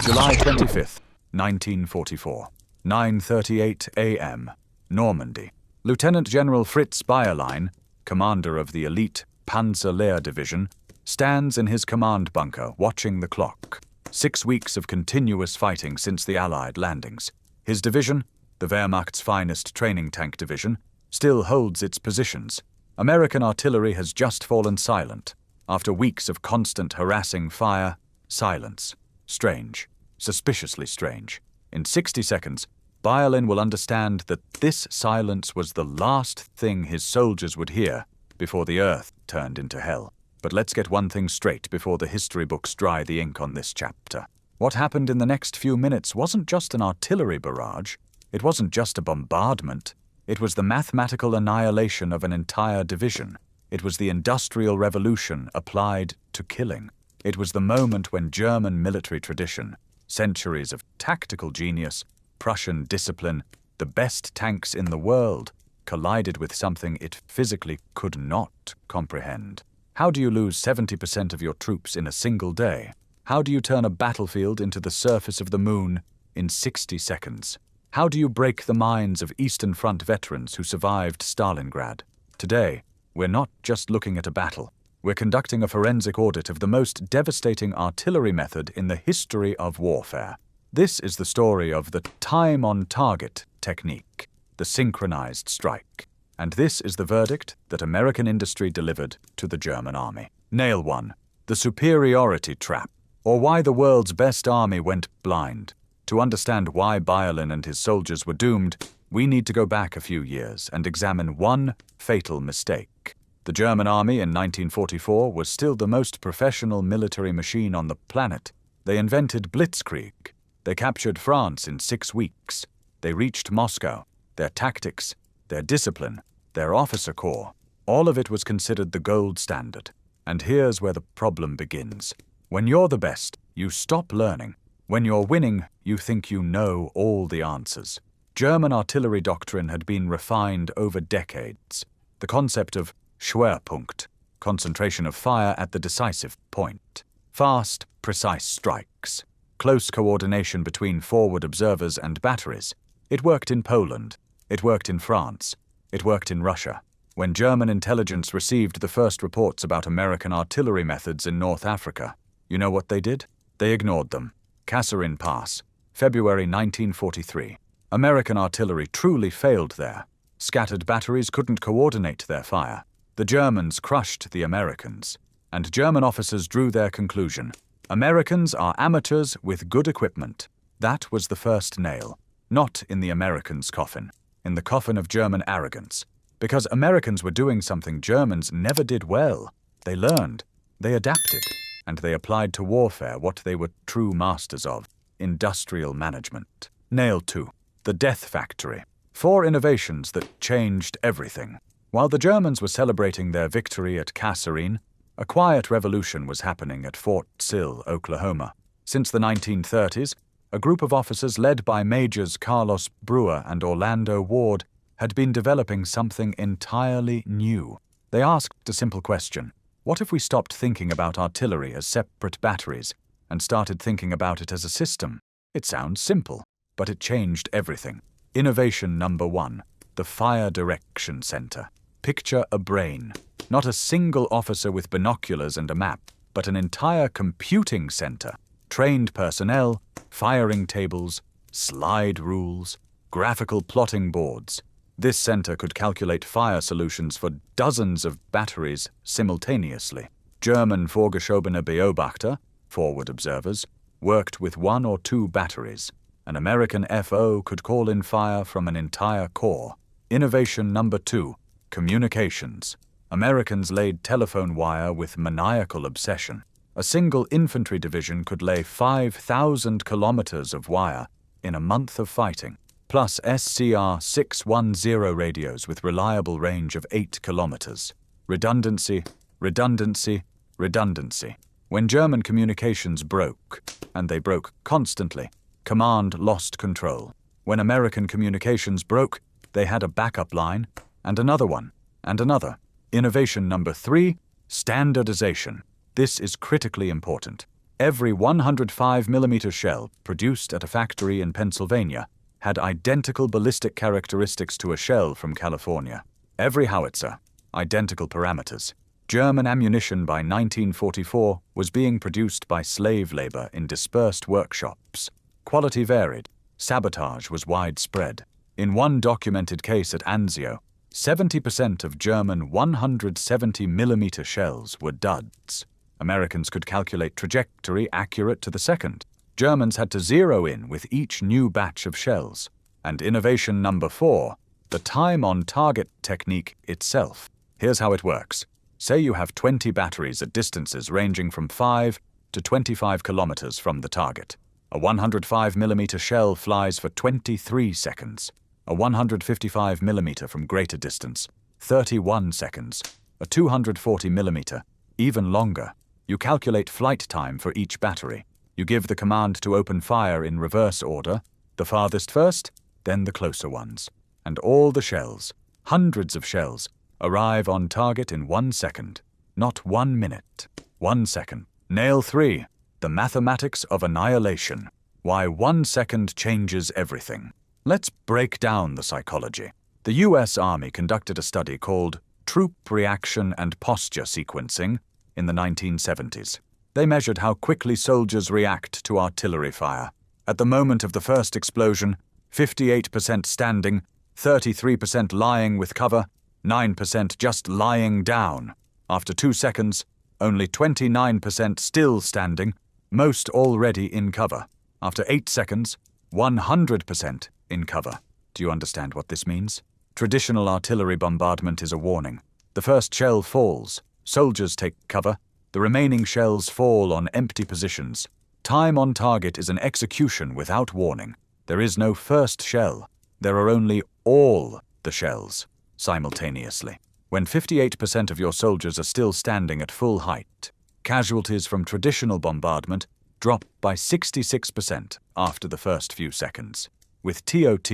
July 25th, 1944, 9:38 a.m., Normandy. Lieutenant General Fritz Bayerlein, commander of the elite Panzer Lehr Division, stands in his command bunker watching the clock. 6 weeks of continuous fighting since the Allied landings. His division, the Wehrmacht's finest training tank division, still holds its positions. American artillery has just fallen silent. After weeks of constant harassing fire, silence. Strange. Suspiciously strange. In 60 seconds, Bayerlein will understand that this silence was the last thing his soldiers would hear before the earth turned into hell. But let's get one thing straight before the history books dry the ink on this chapter. What happened in the next few minutes wasn't just an artillery barrage. It wasn't just a bombardment. It was the mathematical annihilation of an entire division. It was the Industrial Revolution applied to killing. It was the moment when German military tradition, centuries of tactical genius, Prussian discipline, the best tanks in the world, collided with something it physically could not comprehend. How do you lose 70% of your troops in a single day? How do you turn a battlefield into the surface of the moon in 60 seconds? How do you break the minds of Eastern Front veterans who survived Stalingrad? Today, we're not just looking at a battle. We're conducting a forensic audit of the most devastating artillery method in the history of warfare. This is the story of the time-on-target technique, the synchronized strike. And this is the verdict that American industry delivered to the German army. Nail 1. The superiority trap, or why the world's best army went blind. To understand why Bayerlein and his soldiers were doomed, we need to go back a few years and examine one fatal mistake. The German army in 1944 was still the most professional military machine on the planet. They invented blitzkrieg. They captured France in 6 weeks. They reached Moscow. Their tactics, their discipline, their officer corps, all of it was considered the gold standard. And here's where the problem begins. When you're the best, you stop learning. When you're winning, you think you know all the answers. German artillery doctrine had been refined over decades. The concept of Schwerpunkt, concentration of fire at the decisive point. Fast, precise strikes. Close coordination between forward observers and batteries. It worked in Poland. It worked in France. It worked in Russia. When German intelligence received the first reports about American artillery methods in North Africa, you know what they did? They ignored them. Kasserine Pass, February 1943. American artillery truly failed there. Scattered batteries couldn't coordinate their fire. The Germans crushed the Americans. And German officers drew their conclusion. Americans are amateurs with good equipment. That was the first nail. Not in the Americans' coffin. In the coffin of German arrogance. Because Americans were doing something Germans never did well. They learned. They adapted. And they applied to warfare what they were true masters of, industrial management. Nail 2. The Death Factory. 4 innovations that changed everything. While the Germans were celebrating their victory at Kasserine, a quiet revolution was happening at Fort Sill, Oklahoma. Since the 1930s, a group of officers led by Majors Carlos Brewer and Orlando Ward had been developing something entirely new. They asked a simple question. What if we stopped thinking about artillery as separate batteries and started thinking about it as a system? It sounds simple, but it changed everything. Innovation number 1, the Fire Direction Center. Picture a brain. Not a single officer with binoculars and a map, but an entire computing center. Trained personnel, firing tables, slide rules, graphical plotting boards. This center could calculate fire solutions for dozens of batteries simultaneously. German Vorgeschobene Beobachter, forward observers, worked with 1 or 2 batteries. An American FO could call in fire from an entire corps. Innovation number 2, communications. Americans laid telephone wire with maniacal obsession. A single infantry division could lay 5,000 kilometers of wire in a month of fighting. Plus SCR 610 radios with reliable range of 8 kilometers. Redundancy, redundancy, redundancy. When German communications broke, and they broke constantly, command lost control. When American communications broke, they had a backup line, and another one, and another. Innovation number 3, standardization. This is critically important. Every 105mm shell produced at a factory in Pennsylvania had identical ballistic characteristics to a shell from California. Every howitzer, identical parameters. German ammunition by 1944 was being produced by slave labor in dispersed workshops. Quality varied. Sabotage was widespread. In one documented case at Anzio, 70% of German 170mm shells were duds. Americans could calculate trajectory accurate to the second. Germans had to zero in with each new batch of shells. And innovation number 4, the time-on-target technique itself. Here's how it works. Say you have 20 batteries at distances ranging from 5 to 25 kilometers from the target. A 105mm shell flies for 23 seconds. A 155mm from greater distance, 31 seconds. A 240mm, even longer. You calculate flight time for each battery. You give the command to open fire in reverse order, the farthest first, then the closer ones. And all the shells, hundreds of shells, arrive on target in 1 second. Not 1 minute. 1 second. Nail 3. The mathematics of annihilation. Why 1 second changes everything. Let's break down the psychology. The U.S. Army conducted a study called Troop Reaction and Posture Sequencing in the 1970s. They measured how quickly soldiers react to artillery fire. At the moment of the first explosion, 58% standing, 33% lying with cover, 9% just lying down. After 2 seconds, only 29% still standing, most already in cover. After 8 seconds, 100% in cover. Do you understand what this means? Traditional artillery bombardment is a warning. The first shell falls. Soldiers take cover. The remaining shells fall on empty positions. Time on target is an execution without warning. There is no first shell. There are only all the shells simultaneously. When 58% of your soldiers are still standing at full height, casualties from traditional bombardment drop by 66% after the first few seconds. With TOT,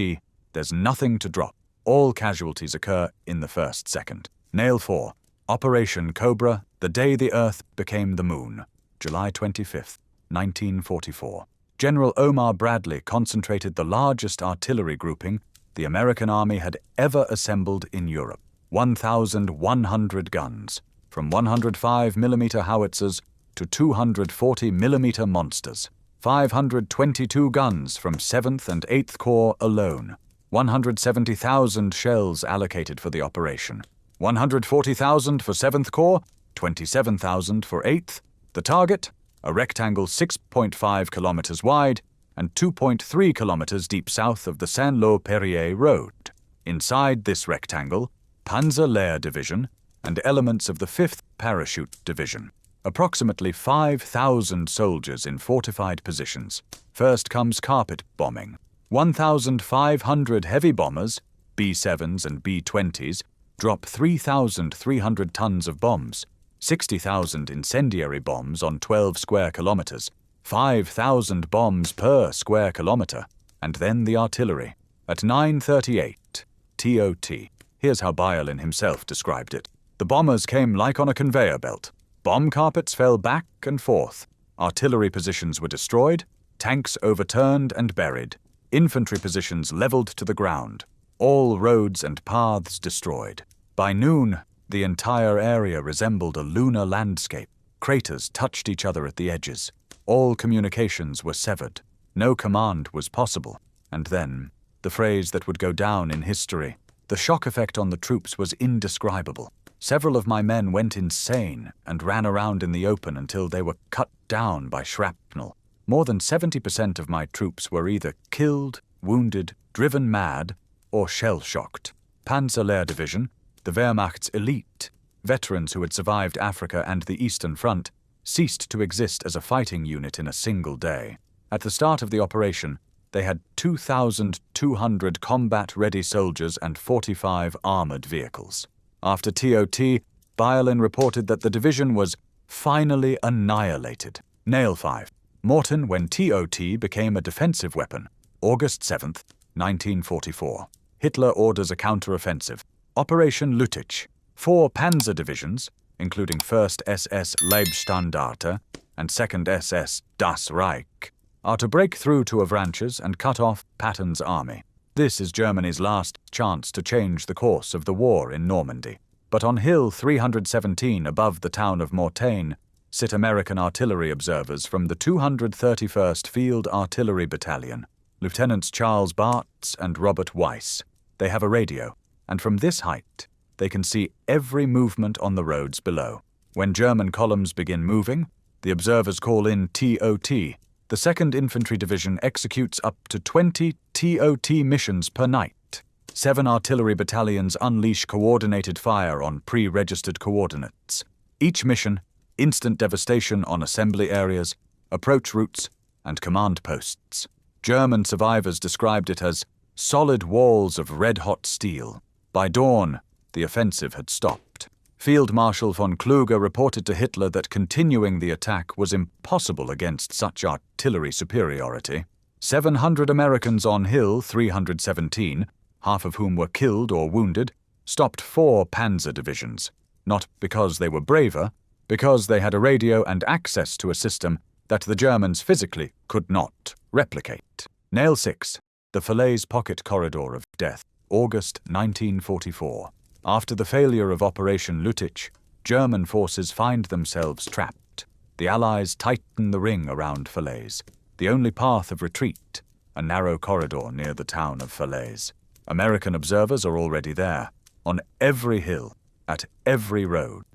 there's nothing to drop. All casualties occur in the first second. Nail 4. Operation Cobra, the day the Earth became the Moon. July 25, 1944. General Omar Bradley concentrated the largest artillery grouping the American Army had ever assembled in Europe. 1,100 guns, from 105mm howitzers to 240mm monsters. 522 guns from 7th and 8th Corps alone. 170,000 shells allocated for the operation. 140,000 for 7th Corps, 27,000 for 8th. The target, a rectangle 6.5 kilometers wide and 2.3 kilometers deep south of the Saint-Lô-Perrier Road. Inside this rectangle, Panzer Lehr Division and elements of the 5th Parachute Division. Approximately 5,000 soldiers in fortified positions. First comes carpet bombing. 1,500 heavy bombers, B-7s and B-20s, drop 3,300 tons of bombs, 60,000 incendiary bombs on 12 square kilometers, 5,000 bombs per square kilometer, and then the artillery. At 9:38, TOT. Here's how Bayerlein himself described it. The bombers came like on a conveyor belt. Bomb carpets fell back and forth. Artillery positions were destroyed, tanks overturned and buried, infantry positions leveled to the ground, all roads and paths destroyed. By noon, the entire area resembled a lunar landscape. Craters touched each other at the edges. All communications were severed. No command was possible. And then, the phrase that would go down in history. The shock effect on the troops was indescribable. Several of my men went insane and ran around in the open until they were cut down by shrapnel. More than 70% of my troops were either killed, wounded, driven mad, or shell-shocked. Panzer Lehr Division, the Wehrmacht's elite, veterans who had survived Africa and the Eastern Front, ceased to exist as a fighting unit in a single day. At the start of the operation, they had 2,200 combat-ready soldiers and 45 armored vehicles. After TOT, Bayerlein reported that the division was finally annihilated. Nail 5. Morton when TOT became a defensive weapon. August 7th, 1944. Hitler orders a counter-offensive. Operation Lüttich. 4 panzer divisions, including 1st SS Leibstandarte, and 2nd SS Das Reich are to break through to Avranches and cut off Patton's army. This is Germany's last chance to change the course of the war in Normandy. But on Hill 317 above the town of Mortain sit American artillery observers from the 231st Field Artillery Battalion, Lieutenants Charles Bartz and Robert Weiss. They have a radio, and from this height, they can see every movement on the roads below. When German columns begin moving, the observers call in TOT. The 2nd Infantry Division executes up to 20 TOT missions per night. 7 artillery battalions unleash coordinated fire on pre-registered coordinates. Each mission, instant devastation on assembly areas, approach routes, and command posts. German survivors described it as solid walls of red-hot steel. By dawn, the offensive had stopped. Field Marshal von Kluge reported to Hitler that continuing the attack was impossible against such artillery superiority. 700 Americans on Hill 317, half of whom were killed or wounded, stopped 4 panzer divisions, not because they were braver, because they had a radio and access to a system that the Germans physically could not replicate. Nail 6. The Falaise Pocket Corridor of Death, August 1944. After the failure of Operation Lüttich, German forces find themselves trapped. The Allies tighten the ring around Falaise, the only path of retreat, a narrow corridor near the town of Falaise. American observers are already there, on every hill, at every road.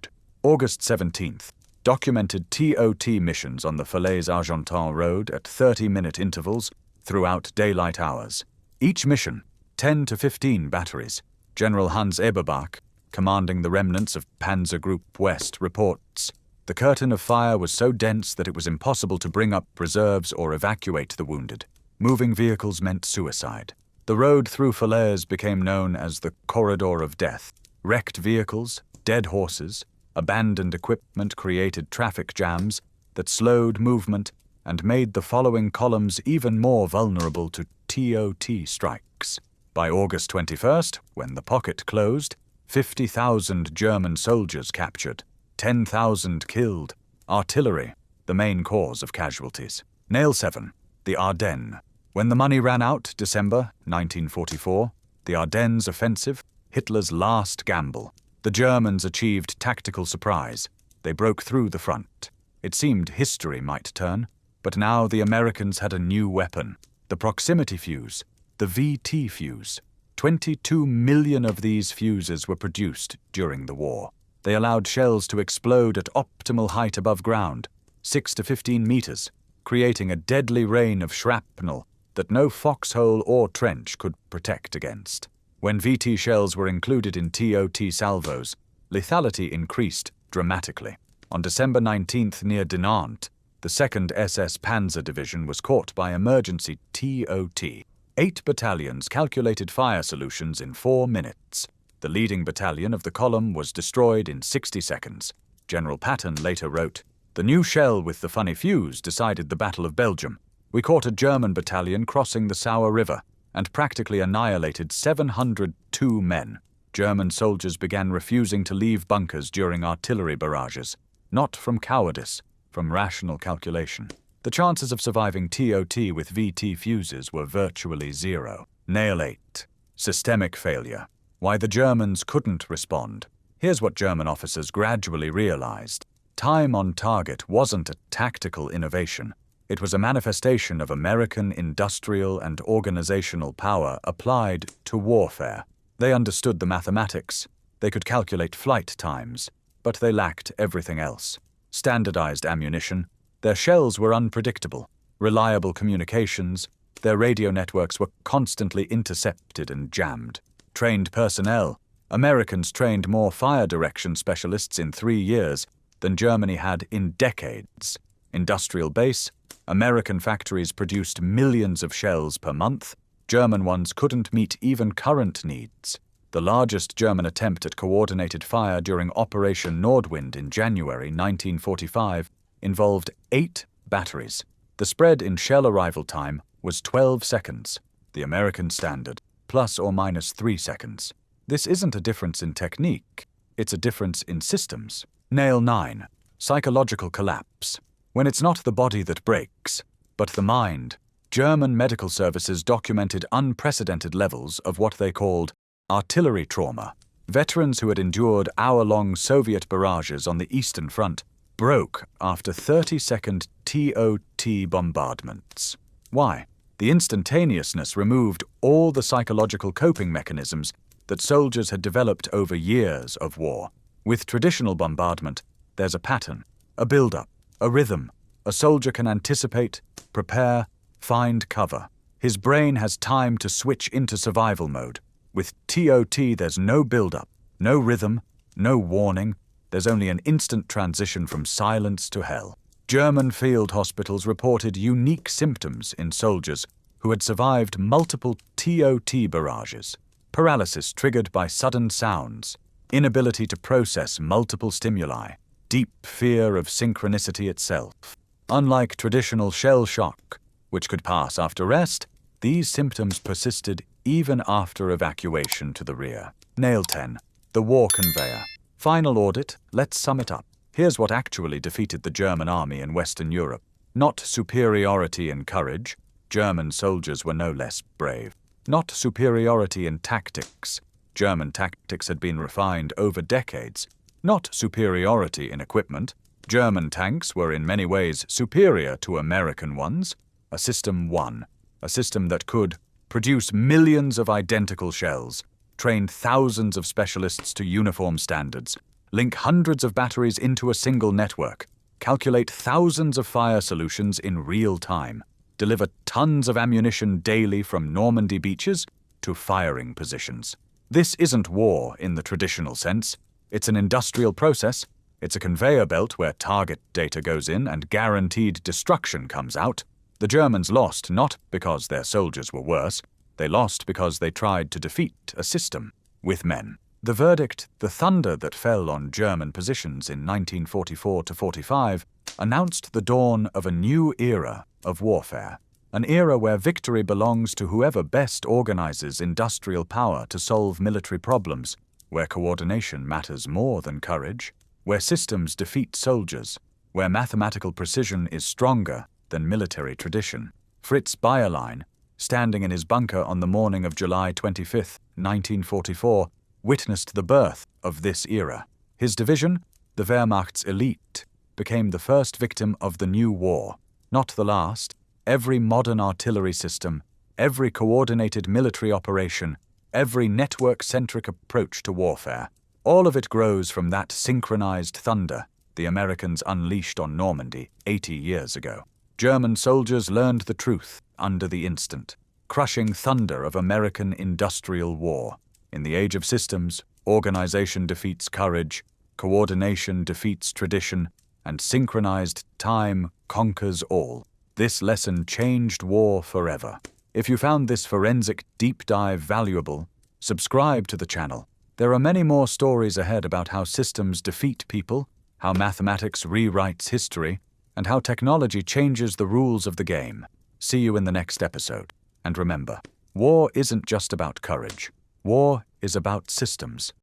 August 17th. Documented TOT missions on the Falaise-Argentan road at 30-minute intervals throughout daylight hours. Each mission, 10 to 15 batteries. General Hans Eberbach, commanding the remnants of Panzer Group West, reports, "The curtain of fire was so dense that it was impossible to bring up reserves or evacuate the wounded. Moving vehicles meant suicide. The road through Falaise became known as the Corridor of Death. Wrecked vehicles, dead horses, abandoned equipment created traffic jams that slowed movement and made the following columns even more vulnerable to TOT strikes. By August 21st, when the pocket closed, 50,000 German soldiers captured, 10,000 killed, artillery, the main cause of casualties." Nail 7. The Ardennes. When the money ran out, December 1944, the Ardennes offensive, Hitler's last gamble. The Germans achieved tactical surprise. They broke through the front. It seemed history might turn, but now the Americans had a new weapon, the proximity fuse, the VT fuse. 22 million of these fuses were produced during the war. They allowed shells to explode at optimal height above ground, 6 to 15 meters, creating a deadly rain of shrapnel that no foxhole or trench could protect against. When VT shells were included in TOT salvos, lethality increased dramatically. On December 19th near Dinant, the 2nd SS Panzer Division was caught by emergency TOT. 8 battalions calculated fire solutions in 4 minutes. The leading battalion of the column was destroyed in 60 seconds. General Patton later wrote, "The new shell with the funny fuse decided the Battle of Belgium. We caught a German battalion crossing the Sauer River and practically annihilated 702 men. German soldiers began refusing to leave bunkers during artillery barrages, not from cowardice, from rational calculation. The chances of surviving TOT with VT fuses were virtually zero." Nail 8. Systemic failure. Why the Germans couldn't respond. Here's what German officers gradually realized. Time on target wasn't a tactical innovation. It was a manifestation of American industrial and organizational power applied to warfare. They understood the mathematics. They could calculate flight times, but they lacked everything else. Standardized ammunition. Their shells were unpredictable. Reliable communications. Their radio networks were constantly intercepted and jammed. Trained personnel. Americans trained more fire direction specialists in 3 years than Germany had in decades. Industrial base. American factories produced millions of shells per month. German ones couldn't meet even current needs. The largest German attempt at coordinated fire during Operation Nordwind in January 1945 involved 8 batteries. The spread in shell arrival time was 12 seconds, the American standard, plus or minus 3 seconds. This isn't a difference in technique, it's a difference in systems. Nail 9. Psychological collapse. When it's not the body that breaks, but the mind, German medical services documented unprecedented levels of what they called artillery trauma. Veterans who had endured hour-long Soviet barrages on the Eastern Front broke after 30-second TOT bombardments. Why? The instantaneousness removed all the psychological coping mechanisms that soldiers had developed over years of war. With traditional bombardment, there's a pattern, a build-up, a rhythm. A soldier can anticipate, prepare, find cover. His brain has time to switch into survival mode. With TOT, there's no build-up, no rhythm, no warning. There's only an instant transition from silence to hell. German field hospitals reported unique symptoms in soldiers who had survived multiple TOT barrages. Paralysis triggered by sudden sounds, inability to process multiple stimuli, deep fear of synchronicity itself. Unlike traditional shell shock, which could pass after rest, these symptoms persisted even after evacuation to the rear. Nail 10. The war conveyor. Final audit, let's sum it up. Here's what actually defeated the German army in Western Europe. Not superiority in courage, German soldiers were no less brave. Not superiority in tactics, German tactics had been refined over decades. Not superiority in equipment, German tanks were in many ways superior to American ones. A system won, a system that could produce millions of identical shells, train thousands of specialists to uniform standards, link hundreds of batteries into a single network, calculate thousands of fire solutions in real time, deliver tons of ammunition daily from Normandy beaches to firing positions. This isn't war in the traditional sense. It's an industrial process. It's a conveyor belt where target data goes in and guaranteed destruction comes out. The Germans lost not because their soldiers were worse. They lost because they tried to defeat a system with men. The verdict, the thunder that fell on German positions in 1944-45, announced the dawn of a new era of warfare, an era where victory belongs to whoever best organizes industrial power to solve military problems, where coordination matters more than courage, where systems defeat soldiers, where mathematical precision is stronger than military tradition. Fritz Bayerlein, standing in his bunker on the morning of July 25, 1944, witnessed the birth of this era. His division, the Wehrmacht's elite, became the first victim of the new war, not the last. Every modern artillery system, every coordinated military operation, every network-centric approach to warfare, all of it grows from that synchronized thunder the Americans unleashed on Normandy 80 years ago. German soldiers learned the truth under the instant, crushing thunder of American industrial war. In the age of systems, organization defeats courage, coordination defeats tradition, and synchronized time conquers all. This lesson changed war forever. If you found this forensic deep dive valuable, subscribe to the channel. There are many more stories ahead about how systems defeat people, how mathematics rewrites history, and how technology changes the rules of the game. See you in the next episode. And remember, war isn't just about courage. War is about systems.